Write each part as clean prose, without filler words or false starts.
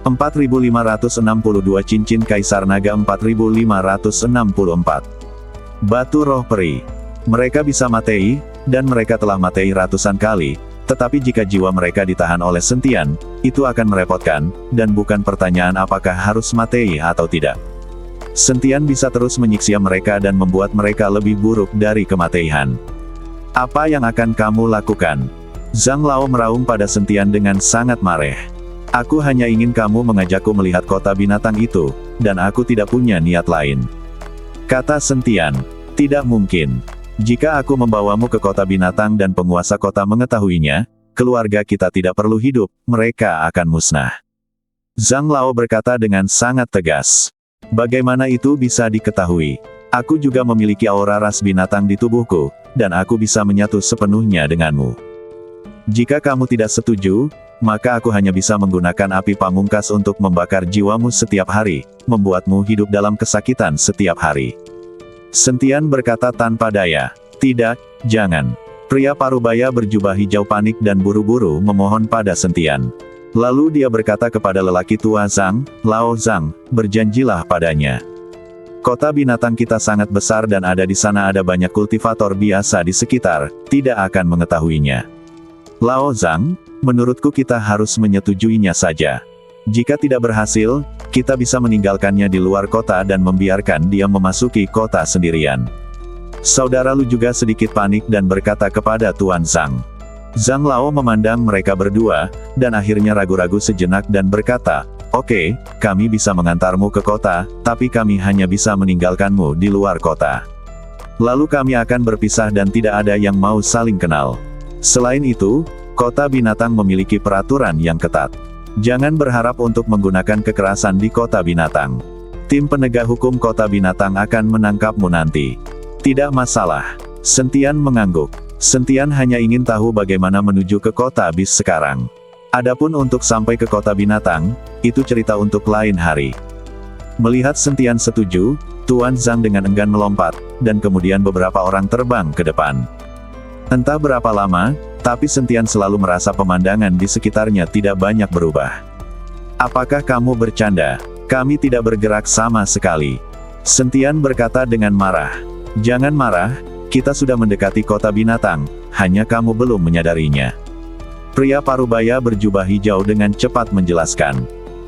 4562 cincin kaisar naga 4564. Batu roh peri. Mereka bisa matei, dan mereka telah matei ratusan kali, tetapi jika jiwa mereka ditahan oleh sentian, itu akan merepotkan, dan bukan pertanyaan apakah harus matei atau tidak. Sentian bisa terus menyiksa mereka dan membuat mereka lebih buruk dari kematian. Apa yang akan kamu lakukan? Zhang Lao meraung pada sentian dengan sangat marah. Aku hanya ingin kamu mengajakku melihat kota binatang itu, dan aku tidak punya niat lain. Kata sentian, tidak mungkin. Jika aku membawamu ke kota binatang dan penguasa kota mengetahuinya, keluarga kita tidak perlu hidup, mereka akan musnah. Zhang Lao berkata dengan sangat tegas. Bagaimana itu bisa diketahui? Aku juga memiliki aura ras binatang di tubuhku, dan aku bisa menyatu sepenuhnya denganmu. Jika kamu tidak setuju, maka aku hanya bisa menggunakan api pamungkas untuk membakar jiwamu setiap hari, membuatmu hidup dalam kesakitan setiap hari. Sentian berkata tanpa daya, tidak, jangan. Pria parubaya berjubah hijau panik dan buru-buru memohon pada sentian. Lalu dia berkata kepada lelaki tua Zhang, Lao Zhang, berjanjilah padanya. Kota binatang kita sangat besar dan ada di sana ada banyak kultivator biasa di sekitar, tidak akan mengetahuinya. Lao Zhang, menurutku kita harus menyetujuinya saja. Jika tidak berhasil, kita bisa meninggalkannya di luar kota dan membiarkan dia memasuki kota sendirian. Saudara Lu juga sedikit panik dan berkata kepada Tuan Zhang. Zhang Lao memandang mereka berdua, dan akhirnya ragu-ragu sejenak dan berkata, oke, kami bisa mengantarmu ke kota, tapi kami hanya bisa meninggalkanmu di luar kota. Lalu kami akan berpisah dan tidak ada yang mau saling kenal. Selain itu, kota binatang memiliki peraturan yang ketat. Jangan berharap untuk menggunakan kekerasan di kota binatang. Tim penegak hukum kota binatang akan menangkapmu nanti. Tidak masalah. Sentian mengangguk. Sentian hanya ingin tahu bagaimana menuju ke kota bis sekarang. Adapun untuk sampai ke kota binatang, itu cerita untuk lain hari. Melihat Sentian setuju, Tuan Zhang dengan enggan melompat, dan kemudian beberapa orang terbang ke depan. Entah berapa lama, tapi Sentian selalu merasa pemandangan di sekitarnya tidak banyak berubah. Apakah kamu bercanda? Kami tidak bergerak sama sekali. Sentian berkata dengan marah. Jangan marah, kita sudah mendekati kota binatang, hanya kamu belum menyadarinya. Pria parubaya berjubah hijau dengan cepat menjelaskan.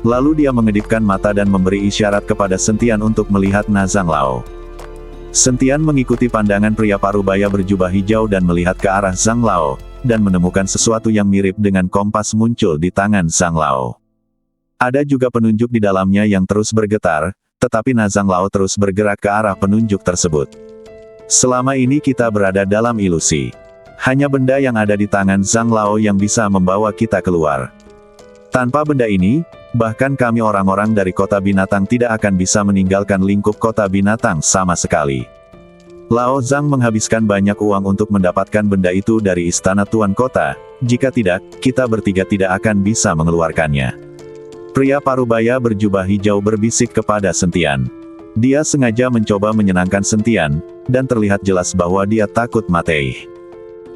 Lalu dia mengedipkan mata dan memberi isyarat kepada Sentian untuk melihat Zhang Lao. Sentian mengikuti pandangan pria parubaya berjubah hijau dan melihat ke arah Zhang Lao, dan menemukan sesuatu yang mirip dengan kompas muncul di tangan Zhang Lao. Ada juga penunjuk di dalamnya yang terus bergetar, tetapi Zhang Lao terus bergerak ke arah penunjuk tersebut. Selama ini kita berada dalam ilusi. Hanya benda yang ada di tangan Zhang Lao yang bisa membawa kita keluar. Tanpa benda ini, bahkan kami orang-orang dari kota binatang tidak akan bisa meninggalkan lingkup kota binatang sama sekali. Lao Zhang menghabiskan banyak uang untuk mendapatkan benda itu dari istana tuan kota, jika tidak, kita bertiga tidak akan bisa mengeluarkannya. Pria parubaya berjubah hijau berbisik kepada Sentian. Dia sengaja mencoba menyenangkan Sentian, dan terlihat jelas bahwa dia takut mati.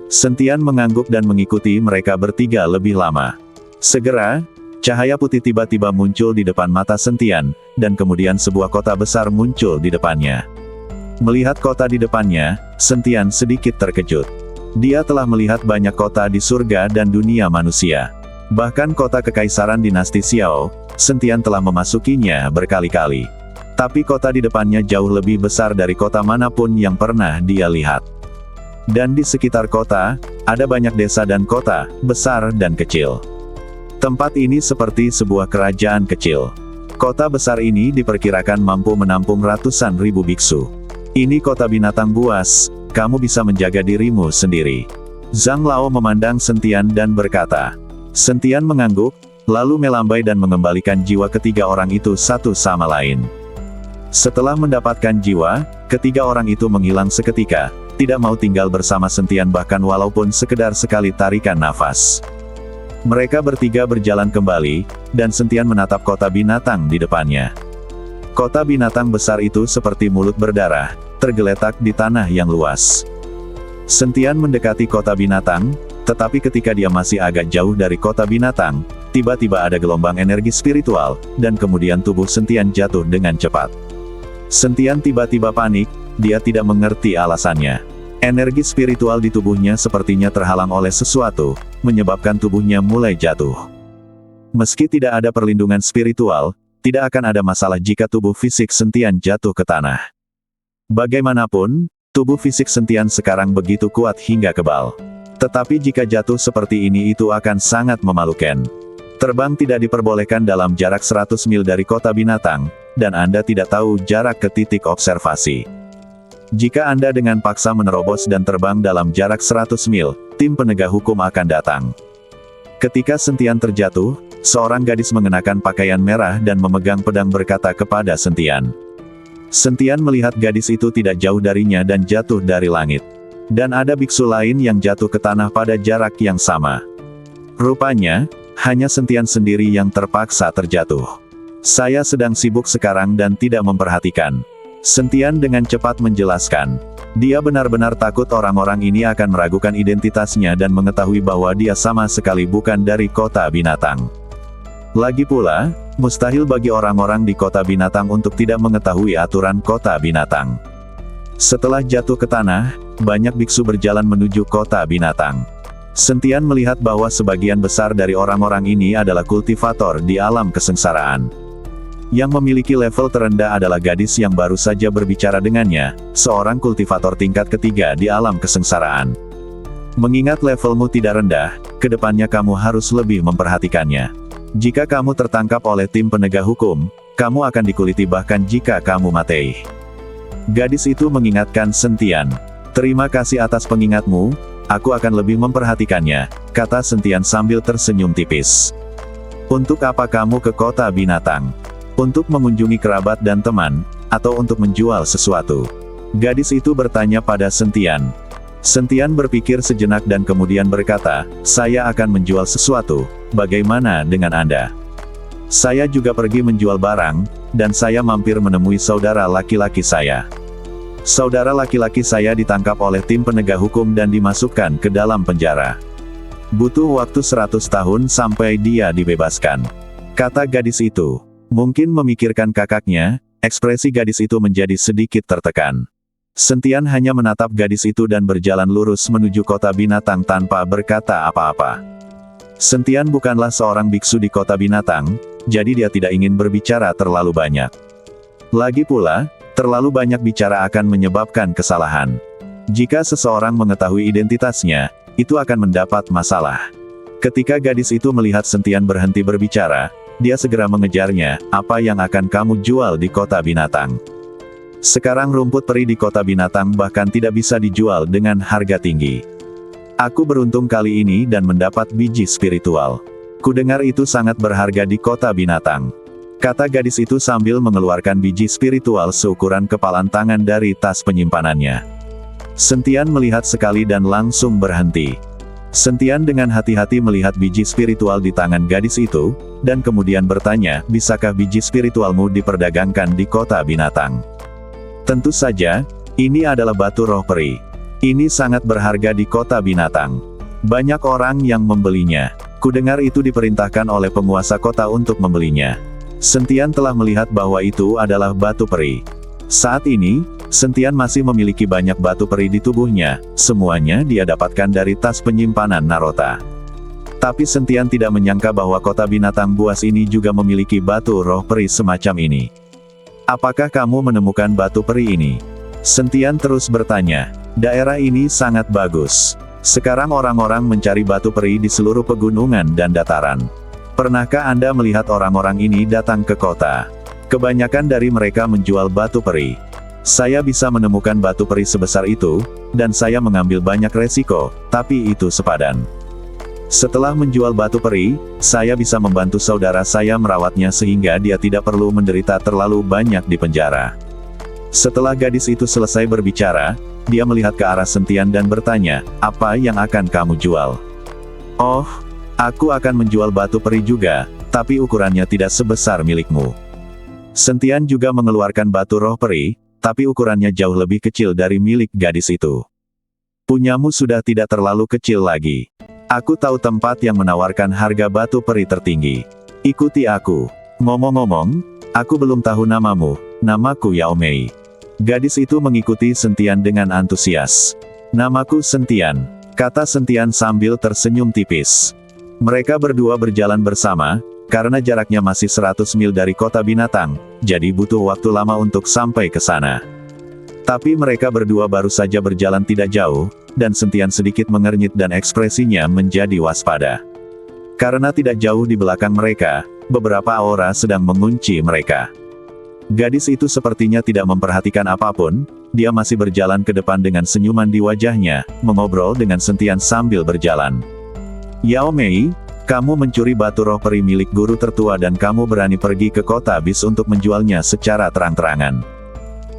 Sentian mengangguk dan mengikuti mereka bertiga lebih lama. Segera, cahaya putih tiba-tiba muncul di depan mata Sentian, dan kemudian sebuah kota besar muncul di depannya. Melihat kota di depannya, Sentian sedikit terkejut. Dia telah melihat banyak kota di surga dan dunia manusia. Bahkan kota kekaisaran dinasti Xiao, Sentian telah memasukinya berkali-kali. Tapi kota di depannya jauh lebih besar dari kota manapun yang pernah dia lihat. Dan di sekitar kota, ada banyak desa dan kota, besar dan kecil. Tempat ini seperti sebuah kerajaan kecil. Kota besar ini diperkirakan mampu menampung ratusan ribu biksu. Ini kota binatang buas, kamu bisa menjaga dirimu sendiri. Zhang Lao memandang Sentian dan berkata. Sentian mengangguk, lalu melambai dan mengembalikan jiwa ketiga orang itu satu sama lain. Setelah mendapatkan jiwa, ketiga orang itu menghilang seketika, tidak mau tinggal bersama Sentian bahkan walaupun sekedar sekali tarikan nafas. Mereka bertiga berjalan kembali, dan Sentian menatap kota binatang di depannya. Kota binatang besar itu seperti mulut berdarah, tergeletak di tanah yang luas. Sentian mendekati kota binatang, tetapi ketika dia masih agak jauh dari kota binatang, tiba-tiba ada gelombang energi spiritual, dan kemudian tubuh Sentian jatuh dengan cepat. Sentian tiba-tiba panik, dia tidak mengerti alasannya. Energi spiritual di tubuhnya sepertinya terhalang oleh sesuatu, menyebabkan tubuhnya mulai jatuh. Meski tidak ada perlindungan spiritual, tidak akan ada masalah jika tubuh fisik Sentian jatuh ke tanah. Bagaimanapun, tubuh fisik Sentian sekarang begitu kuat hingga kebal. Tetapi jika jatuh seperti ini itu akan sangat memalukan. Terbang tidak diperbolehkan dalam jarak 100 mil dari kota binatang, dan Anda tidak tahu jarak ke titik observasi. Jika Anda dengan paksa menerobos dan terbang dalam jarak 100 mil, tim penegak hukum akan datang. Ketika Sentian terjatuh, seorang gadis mengenakan pakaian merah dan memegang pedang berkata kepada Sentian. Sentian melihat gadis itu tidak jauh darinya dan jatuh dari langit. Dan ada biksu lain yang jatuh ke tanah pada jarak yang sama. Rupanya, hanya Sentian sendiri yang terpaksa terjatuh. Saya sedang sibuk sekarang dan tidak memperhatikan. Sentian dengan cepat menjelaskan. Dia benar-benar takut orang-orang ini akan meragukan identitasnya dan mengetahui bahwa dia sama sekali bukan dari kota binatang. Lagi pula, mustahil bagi orang-orang di kota binatang untuk tidak mengetahui aturan kota binatang. Setelah jatuh ke tanah, banyak biksu berjalan menuju kota binatang. Sentian melihat bahwa sebagian besar dari orang-orang ini adalah kultivator di alam kesengsaraan. Yang memiliki level terendah adalah gadis yang baru saja berbicara dengannya, seorang kultivator tingkat ketiga di alam kesengsaraan. Mengingat levelmu tidak rendah, kedepannya kamu harus lebih memperhatikannya. Jika kamu tertangkap oleh tim penegak hukum, kamu akan dikuliti bahkan jika kamu mati. Gadis itu mengingatkan Sentian. Terima kasih atas pengingatmu, aku akan lebih memperhatikannya, kata Sentian sambil tersenyum tipis. Untuk apa kamu ke kota binatang? Untuk mengunjungi kerabat dan teman, atau untuk menjual sesuatu? Gadis itu bertanya pada Sentian. Sentian berpikir sejenak dan kemudian berkata, saya akan menjual sesuatu, bagaimana dengan Anda? Saya juga pergi menjual barang, dan saya mampir menemui saudara laki-laki saya. Saudara laki-laki saya ditangkap oleh tim penegak hukum dan dimasukkan ke dalam penjara. Butuh waktu 100 tahun sampai dia dibebaskan, kata gadis itu. Mungkin memikirkan kakaknya, ekspresi gadis itu menjadi sedikit tertekan. Sentian hanya menatap gadis itu dan berjalan lurus menuju kota binatang tanpa berkata apa-apa. Sentian bukanlah seorang biksu di kota binatang, jadi dia tidak ingin berbicara terlalu banyak. Lagi pula, terlalu banyak bicara akan menyebabkan kesalahan. Jika seseorang mengetahui identitasnya, itu akan mendapat masalah. Ketika gadis itu melihat Sentian berhenti berbicara, dia segera mengejarnya, apa yang akan kamu jual di kota binatang? Sekarang rumput peri di kota binatang bahkan tidak bisa dijual dengan harga tinggi. Aku beruntung kali ini dan mendapat biji spiritual. Kudengar itu sangat berharga di kota binatang, kata gadis itu sambil mengeluarkan biji spiritual seukuran kepalan tangan dari tas penyimpanannya. Sentian melihat sekali dan langsung berhenti. Sentian dengan hati-hati melihat biji spiritual di tangan gadis itu, dan kemudian bertanya, bisakah biji spiritualmu diperdagangkan di kota binatang? Tentu saja, ini adalah batu roh peri. Ini sangat berharga di kota binatang. Banyak orang yang membelinya. Kudengar itu diperintahkan oleh penguasa kota untuk membelinya. Sentian telah melihat bahwa itu adalah batu peri. Saat ini, Sentian masih memiliki banyak batu peri di tubuhnya, semuanya dia dapatkan dari tas penyimpanan Narota. Tapi Sentian tidak menyangka bahwa kota binatang buas ini juga memiliki batu roh peri semacam ini. Apakah kamu menemukan batu peri ini? Sentian terus bertanya. Daerah ini sangat bagus. Sekarang orang-orang mencari batu peri di seluruh pegunungan dan dataran. Pernahkah Anda melihat orang-orang ini datang ke kota? Kebanyakan dari mereka menjual batu peri. Saya bisa menemukan batu peri sebesar itu, dan saya mengambil banyak resiko, tapi itu sepadan. Setelah menjual batu peri, saya bisa membantu saudara saya merawatnya sehingga dia tidak perlu menderita terlalu banyak di penjara. Setelah gadis itu selesai berbicara, dia melihat ke arah Sentian dan bertanya, apa yang akan kamu jual? Oh, aku akan menjual batu peri juga, tapi ukurannya tidak sebesar milikmu. Sentian juga mengeluarkan batu roh peri, tapi ukurannya jauh lebih kecil dari milik gadis itu. Punyamu sudah tidak terlalu kecil lagi. Aku tahu tempat yang menawarkan harga batu peri tertinggi. Ikuti aku. Ngomong-ngomong, aku belum tahu namamu. Namaku Yao Mei. Gadis itu mengikuti Sentian dengan antusias. Namaku Sentian, kata Sentian sambil tersenyum tipis. Mereka berdua berjalan bersama, karena jaraknya masih 100 mil dari kota binatang, jadi butuh waktu lama untuk sampai ke sana. Tapi mereka berdua baru saja berjalan tidak jauh, dan Sentian sedikit mengernyit dan ekspresinya menjadi waspada. Karena tidak jauh di belakang mereka, beberapa aura sedang mengunci mereka. Gadis itu sepertinya tidak memperhatikan apapun, dia masih berjalan ke depan dengan senyuman di wajahnya, mengobrol dengan Sentian sambil berjalan. Yao Mei, kamu mencuri batu roh peri milik guru tertua dan kamu berani pergi ke kota bis untuk menjualnya secara terang-terangan.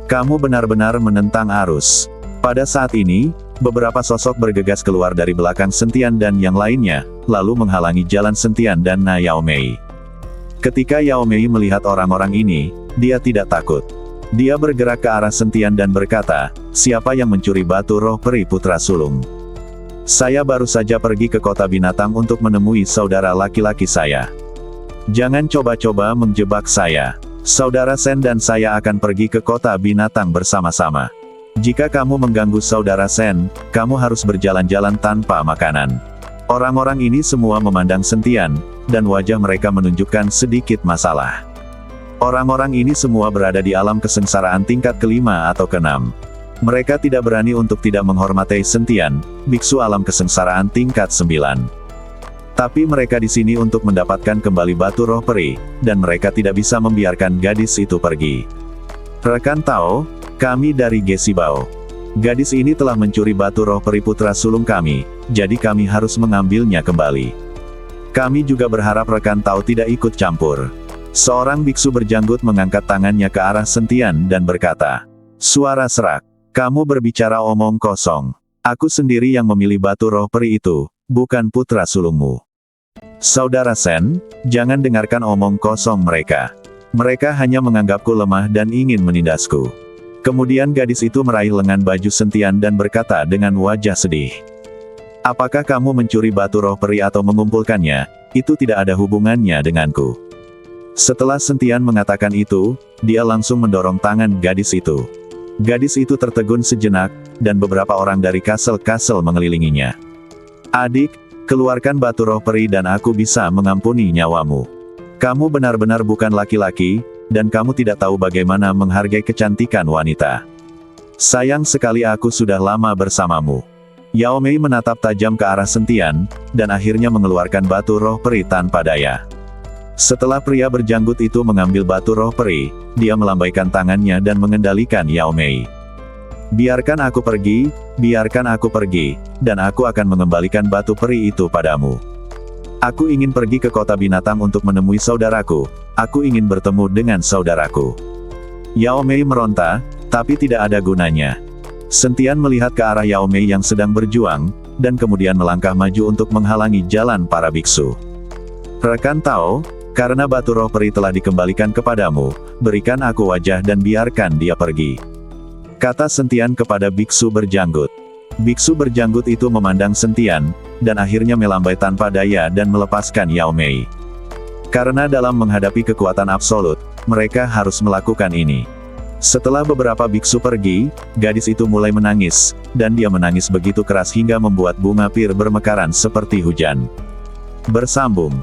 Kamu benar-benar menentang arus. Pada saat ini, beberapa sosok bergegas keluar dari belakang Sentian dan yang lainnya, lalu menghalangi jalan Sentian dan Yao Mei. Ketika Yao Mei melihat orang-orang ini, dia tidak takut. Dia bergerak ke arah Sentian dan berkata, siapa yang mencuri batu roh peri putra sulung? Saya baru saja pergi ke kota binatang untuk menemui saudara laki-laki saya. Jangan coba-coba menjebak saya. Saudara Sen dan saya akan pergi ke kota binatang bersama-sama. Jika kamu mengganggu saudara Sen, kamu harus berjalan-jalan tanpa makanan. Orang-orang ini semua memandang Sentian, dan wajah mereka menunjukkan sedikit masalah. Orang-orang ini semua berada di alam kesengsaraan tingkat kelima atau keenam. Mereka tidak berani untuk tidak menghormati Sentian, biksu alam kesengsaraan tingkat 9. Tapi mereka di sini untuk mendapatkan kembali batu roh peri, dan mereka tidak bisa membiarkan gadis itu pergi. Rekan Tao, kami dari Gesibao. Gadis ini telah mencuri batu roh peri putra sulung kami, jadi kami harus mengambilnya kembali. Kami juga berharap rekan Tao tidak ikut campur. Seorang biksu berjanggut mengangkat tangannya ke arah Sentian dan berkata, suara serak. Kamu berbicara omong kosong. Aku sendiri yang memilih batu roh peri itu, bukan putra sulungmu. Saudara Sen, jangan dengarkan omong kosong mereka. Mereka hanya menganggapku lemah dan ingin menindasku. Kemudian gadis itu meraih lengan baju Sentian dan berkata dengan wajah sedih. Apakah kamu mencuri batu roh peri atau mengumpulkannya? Itu tidak ada hubungannya denganku. Setelah Sentian mengatakan itu, dia langsung mendorong tangan gadis itu. Gadis itu tertegun sejenak, dan beberapa orang dari kastel-kastel mengelilinginya. Adik, keluarkan batu roh peri dan aku bisa mengampuni nyawamu. Kamu benar-benar bukan laki-laki, dan kamu tidak tahu bagaimana menghargai kecantikan wanita. Sayang sekali aku sudah lama bersamamu. Yao Mei menatap tajam ke arah Sentian, dan akhirnya mengeluarkan batu roh peri tanpa daya. Setelah pria berjanggut itu mengambil batu roh peri, dia melambaikan tangannya dan mengendalikan Yao Mei. Biarkan aku pergi, dan aku akan mengembalikan batu peri itu padamu. Aku ingin pergi ke kota binatang untuk menemui saudaraku, aku ingin bertemu dengan saudaraku. Yao Mei meronta, tapi tidak ada gunanya. Sentian melihat ke arah Yao Mei yang sedang berjuang, dan kemudian melangkah maju untuk menghalangi jalan para biksu. Rekan Tao, karena batu roh peri telah dikembalikan kepadamu, berikan aku wajah dan biarkan dia pergi. Kata Sentian kepada biksu berjanggut. Biksu berjanggut itu memandang Sentian, dan akhirnya melambai tanpa daya dan melepaskan Yao Mei. Karena dalam menghadapi kekuatan absolut, mereka harus melakukan ini. Setelah beberapa biksu pergi, gadis itu mulai menangis, dan dia menangis begitu keras hingga membuat bunga pir bermekaran seperti hujan. Bersambung.